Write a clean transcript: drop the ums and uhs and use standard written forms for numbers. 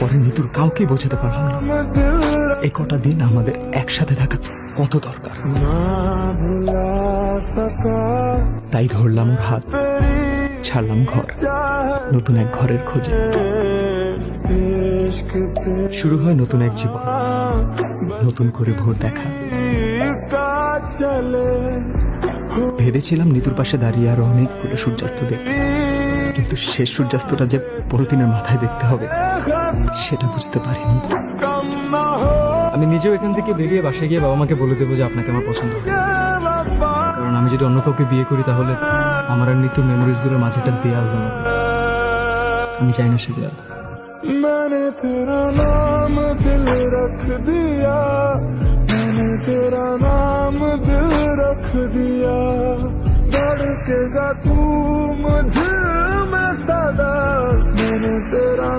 পরে নিতুর কাউকে বোঝাতে পারলাম না এই কটা দিন আমাদের একসাথে থাকা কত দরকার। তাই ধরলাম ওর হাত, ছাড়লাম ঘর, নতুন এক ঘরের খোঁজে। শুরু হয় নতুন এক জীবন, নতুন করে ভোর দেখা। ভেবেছিলাম নিতুর পাশে দাঁড়িয়ে আরো অনেকগুলো সূর্যাস্ত দেখতে, কিন্তু শেষ সূর্যাস্তটা যে প্রতিদিনের মাথায় দেখতে হবে সেটা বুঝতে পারিনি। আমি নিজেও এখান থেকে বেরিয়ে বাসায় গিয়ে বাবা মাকে বলে দেবো যে আপনাকে আমার পছন্দ হয়, কারণ আমি যদি অন্য কাউকে বিয়ে করি তাহলে আমার আর নিত্যু মেমোরিজ গুলোর মাঝে একটা দেয়াল হলো। আমি চাই না সে দেয়াল। मैंने तेरा नाम दिल रख दिया, मैंने तेरा नाम दिल रख दिया, धड़केगा तू मुझ में सदा, मैंने तेरा